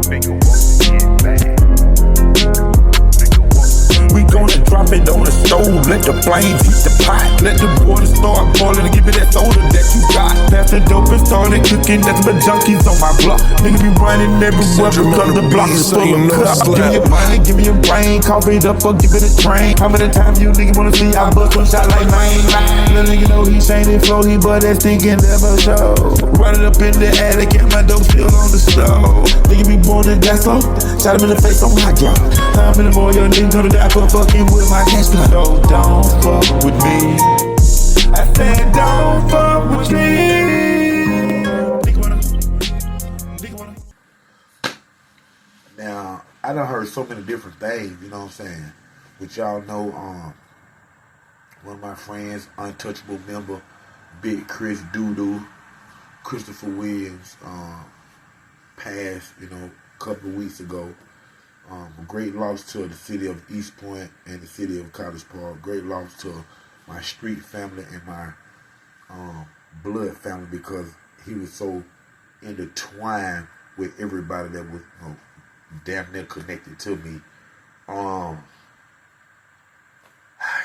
Make it walk to get back. We gonna drop it on the stove, let the flames heat the pot. Let the water start boiling and give me that soda that you got. Pass the dope and started cooking, nothing but junkies on my block. Nigga be running everywhere because the block is full of cups. Give me your money, give me your brain, cough it up or give it a train. How many times you nigga wanna see I bust one shot like mine? Little nigga know he changing flow, he but that stinking never show. Running up in the attic and my dope still on the stove. Nigga be born in that slow, shot him in the face on my drop. How many more young niggas gonna die for fucking with my cash flow? No, don't fuck with me. I said don't fuck with me. Now, I done heard so many different things, you know what I'm saying? Which y'all know, one of my friends, Untouchable member, Big Chris Doodoo, Christopher Williams, passed, a couple of weeks ago. A great loss to the city of East Point and the city of College Park. Great loss to my street family and my blood family, because he was so intertwined with everybody that was damn near connected to me.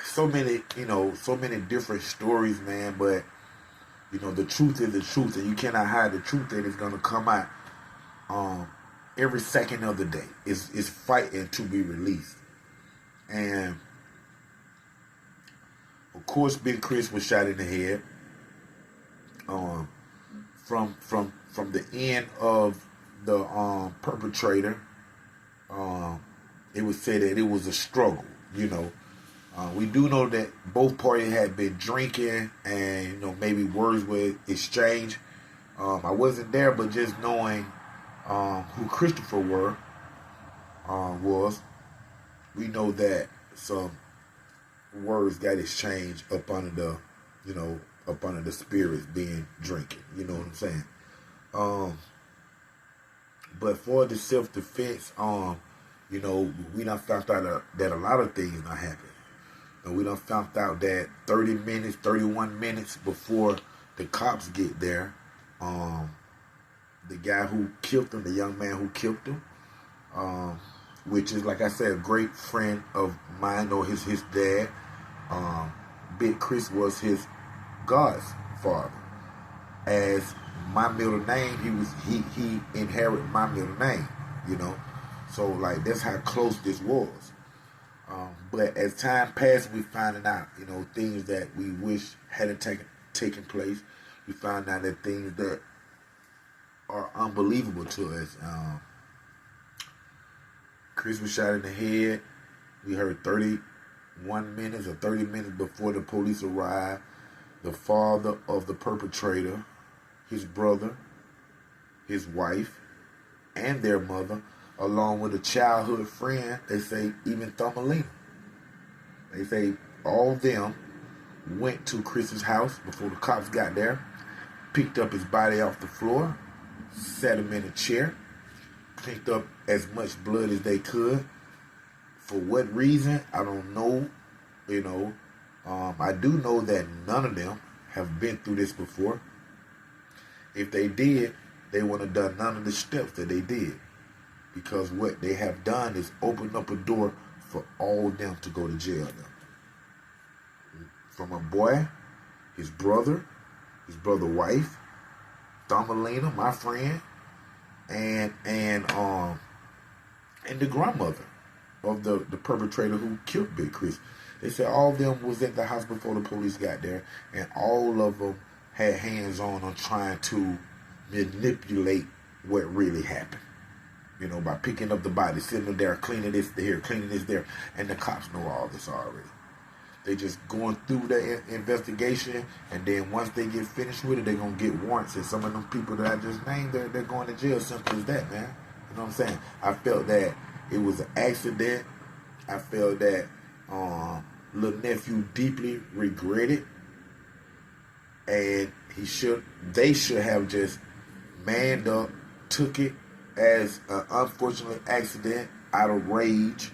So many different stories, man, but the truth is the truth, and you cannot hide the truth that is gonna come out every second of the day. Is fighting to be released. And of course Big Chris was shot in the head. From the end of the perpetrator, it was said that it was a struggle, we do know that both parties had been drinking, and maybe words were exchanged. I wasn't there, but just knowing who Christopher was, we know that some words got exchanged up under the spirits being drinking. You know what I'm saying? But for the self-defense, we done found out that a lot of things not happened. And we done found out that 31 minutes before the cops get there, the guy who killed him, the young man who killed him, which is, like I said, a great friend of mine, or his dad. Big Chris was his godfather. As my middle name, he inherited my middle name, So like that's how close this was. But as time passed, we finding out, things that we wish hadn't taken place. We found out that things that are unbelievable to us. Chris was shot in the head. We heard 31 minutes or 30 minutes before the police arrived. The father of the perpetrator, his brother, his wife, and their mother, along with a childhood friend, they say even Thumbelina. They say all of them went to Chris's house before the cops got there, picked up his body off the floor, sat him in a chair, picked up as much blood as they could. For what reason, I don't know. I do know that none of them have been through this before. If they did, they wouldn't have done none of the steps that they did. Because what they have done is opened up a door for all of them to go to jail now. From a boy, his brother wife, Thumbelina, my friend, and the grandmother of the perpetrator who killed Big Chris. They said all of them was at the house before the police got there, and all of them had hands on trying to manipulate what really happened. By picking up the body, sitting there, cleaning this here, cleaning this there, and the cops know all this already. They just going through the investigation, and then once they get finished with it, they're going to get warrants, and some of them people that I just named, they're going to jail. Simple as that, man. You know what I'm saying? I felt that it was an accident. I felt that little nephew deeply regretted, and they should have just manned up, took it as an unfortunate accident out of rage,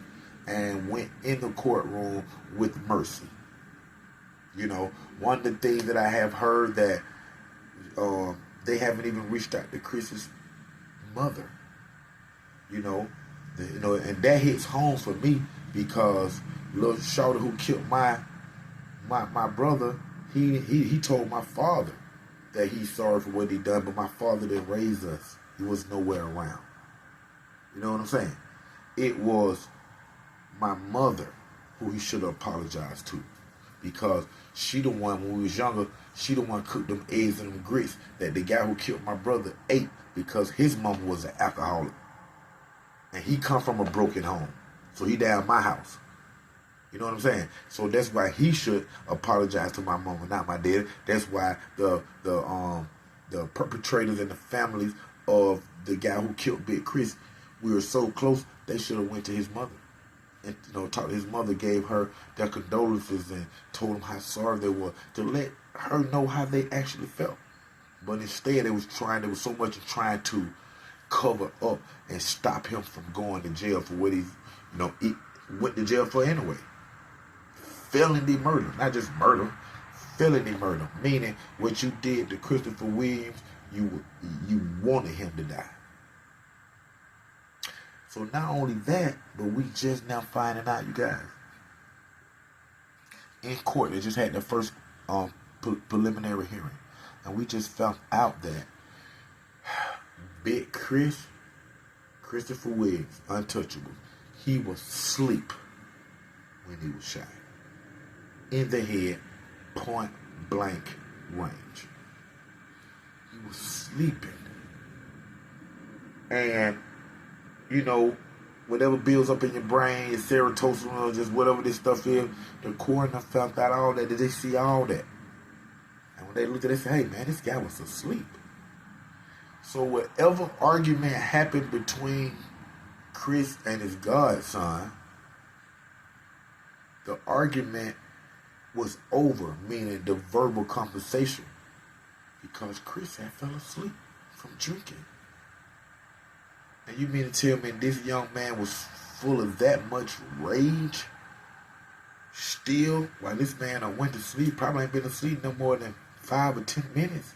and went in the courtroom with mercy. One of the things that I have heard that they haven't even reached out to Chris's mother. You know, and that hits home for me because little shorty who killed my brother, he told my father that he's sorry for what he done, but my father didn't raise us. He was nowhere around. You know what I'm saying? It was my mother who he should have apologized to, because she the one, when we was younger, she the one cooked them eggs and them grits that the guy who killed my brother ate because his mama was an alcoholic. And he come from a broken home. So he down my house. You know what I'm saying? So that's why he should apologize to my mama, not my dad. That's why the perpetrators and the families of the guy who killed Big Chris, we were so close, they should have went to his mother. And talked to his mother, gave her their condolences and told them how sorry they were, to let her know how they actually felt. But instead, there was so much trying to cover up and stop him from going to jail for what he went to jail for anyway. Felony murder, not just murder, felony murder, meaning what you did to Christopher Williams, you wanted him to die. So not only that, but we just now finding out, you guys, in court, they just had their first preliminary hearing, and we just found out that Big Christopher Williams, untouchable, he was asleep when he was shot in the head, point blank range. He was sleeping, and whatever builds up in your brain, your serotonin, or just whatever this stuff is, the coroner found out all that. Did they see all that? And when they looked at it, they said, hey man, this guy was asleep. So whatever argument happened between Chris and his godson, the argument was over, meaning the verbal conversation, because Chris had fell asleep from drinking. And you mean to tell me this young man was full of that much rage still, while this man went to sleep, probably ain't been asleep no more than 5 or 10 minutes?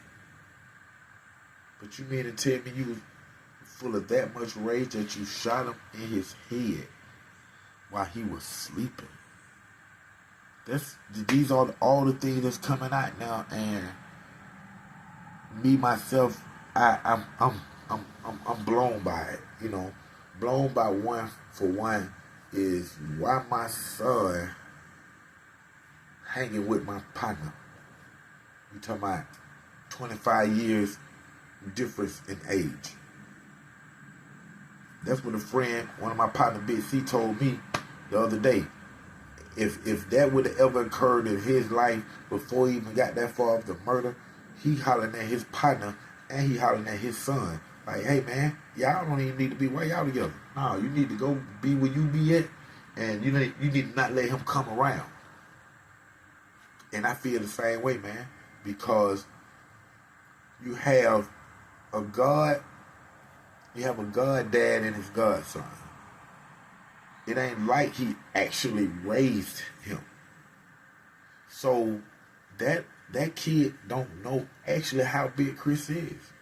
But you mean to tell me you was full of that much rage that you shot him in his head while he was sleeping? These are all the things that's coming out now, and me myself, I'm blown by it. Blown by one is why my son hanging with my partner. We talking about 25 years difference in age. That's what one of my partner, Big C, told me the other day. If that would have ever occurred in his life before he even got that far of the murder, he hollering at his partner and he hollering at his son. Like, hey man, y'all don't even need to be where y'all together. No, you need to go be where you be at, and you need to not let him come around. And I feel the same way, man, because you have a God dad and his godson. It ain't like he actually raised him. So that kid don't know actually how big Chris is.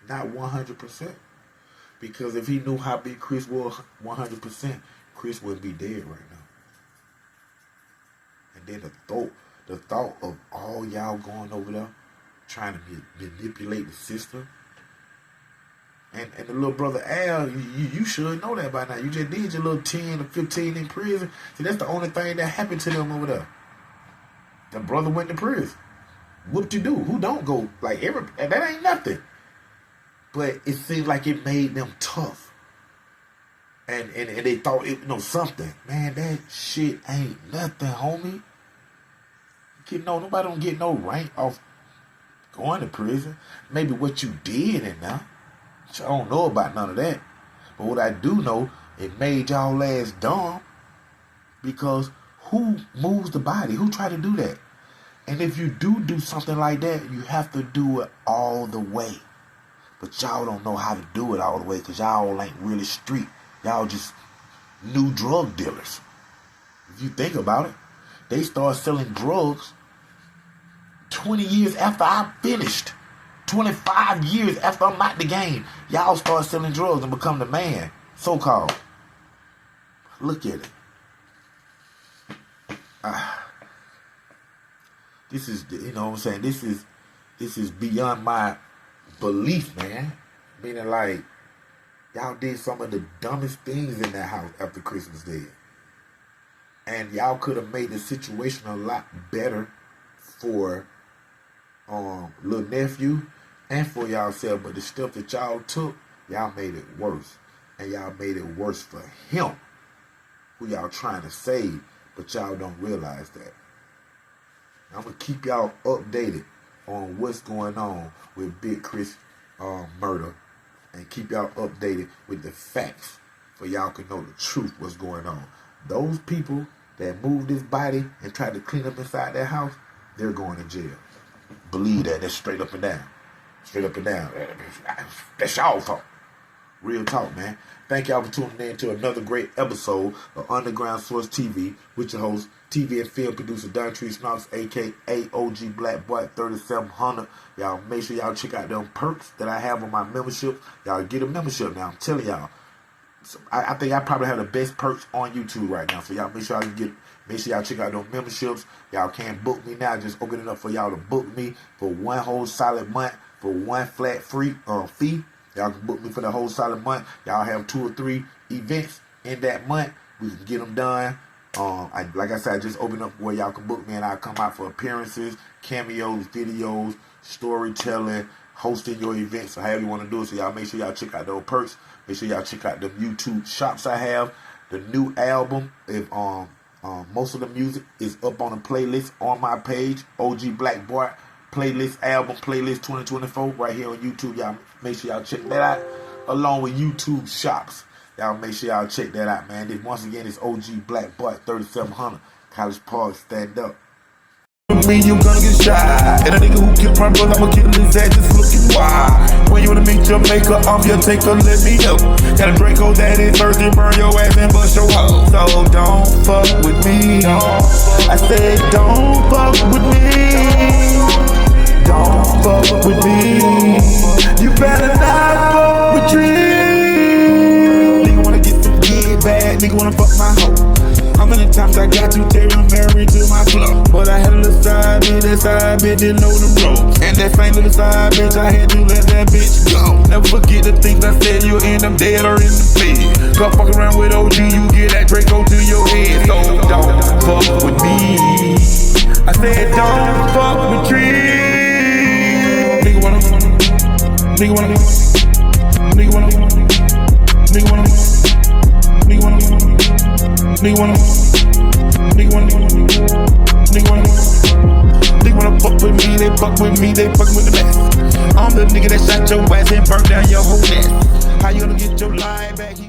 Not 100%. Because if he knew how big Chris was 100%, Chris wouldn't be dead right now. And then the thought of all y'all going over there trying to manipulate the system. And the little brother Al, you should know that by now. You just did your little 10 or 15 in prison. See, that's the only thing that happened to them over there. The brother went to prison. Whoop-de-doo. Who don't go? That ain't nothing. But it seemed like it made them tough. And they thought something. Man, that shit ain't nothing, homie. Nobody don't get no rank off going to prison. Maybe what you did in there. I don't know about none of that. But what I do know, it made y'all ass dumb. Because who moves the body? Who try to do that? And if you do something like that, you have to do it all the way. But y'all don't know how to do it all the way because y'all ain't really street. Y'all just new drug dealers. If you think about it, they start selling drugs 20 years after I finished. 25 years after I'm out the game. Y'all start selling drugs and become the man. So-called. Look at it. This is, you know what I'm saying? This is beyond my belief, man. Meaning like, y'all did some of the dumbest things in that house after Christmas Day. And y'all could have made the situation a lot better for little nephew and for y'allself. But the stuff that y'all took, y'all made it worse. And y'all made it worse for him, who y'all trying to save, but y'all don't realize that. I'm going to keep y'all updated on what's going on with Big Chris murder, and keep y'all updated with the facts for y'all can know the truth what's going on. Those people that moved this body and tried to clean up inside that house, they're going to jail. Believe that. That's straight up and down. Straight up and down. That's y'all fault. Real talk, man. Thank y'all for tuning in to another great episode of Underground Source TV with your host, TV and film producer Dontrece Knox, a.k.a. OG Black Boy 3700. Y'all make sure y'all check out them perks that I have on my membership. Y'all get a membership now. I'm telling y'all. I think I probably have the best perks on YouTube right now. So y'all make sure make sure y'all check out those memberships. Y'all can book me now. Just open it up for y'all to book me for one whole solid month for one flat free fee. Y'all can book me for the whole solid month. Y'all have 2 or 3 events in that month. We can get them done. Like I said, I just opened up where y'all can book me, and I'll come out for appearances, cameos, videos, storytelling, hosting your events, or however you want to do it. So y'all make sure y'all check out those perks. Make sure y'all check out the YouTube shops I have. The new album, if most of the music is up on a playlist on my page, OG Black Boy playlist album, playlist 2024, right here on YouTube. Y'all make sure y'all check that out, along with YouTube shops. Y'all make sure y'all check that out, man. Once again, it's OG Black Boy 3700, College Park, stand up. Me, you gonna get shot. And a nigga who killed my brother, I'ma kill his ass just looking wild. When you wanna meet your maker, I'm your taker, let me know. Got a Draco that is first and burn your ass and bust your hoe. So don't fuck with me. I said don't fuck with me. Don't fuck with me. You better not fuck with me. Nigga wanna get some good bad, nigga wanna fuck my hoe. How many times I got to tear him married to my flow? But I had a little side bitch, that side bitch didn't know the ropes. And that same little side bitch, I had to let that bitch go. Never forget the things I said, you'll end up dead or in the bed. Come fuck around with OG, you get that Draco to your head. So don't fuck with me. I said don't fuck with me. Nigga wanna, nigga wanna, nigga wanna, nigga wanna, nigga wanna, nigga wanna, nigga wanna, nigga wanna, nigga wanna fuck with me, they fuck with me, they fuck with the best. I'm the nigga that shot your ass and burnt down your whole nest. How you gonna get your life back?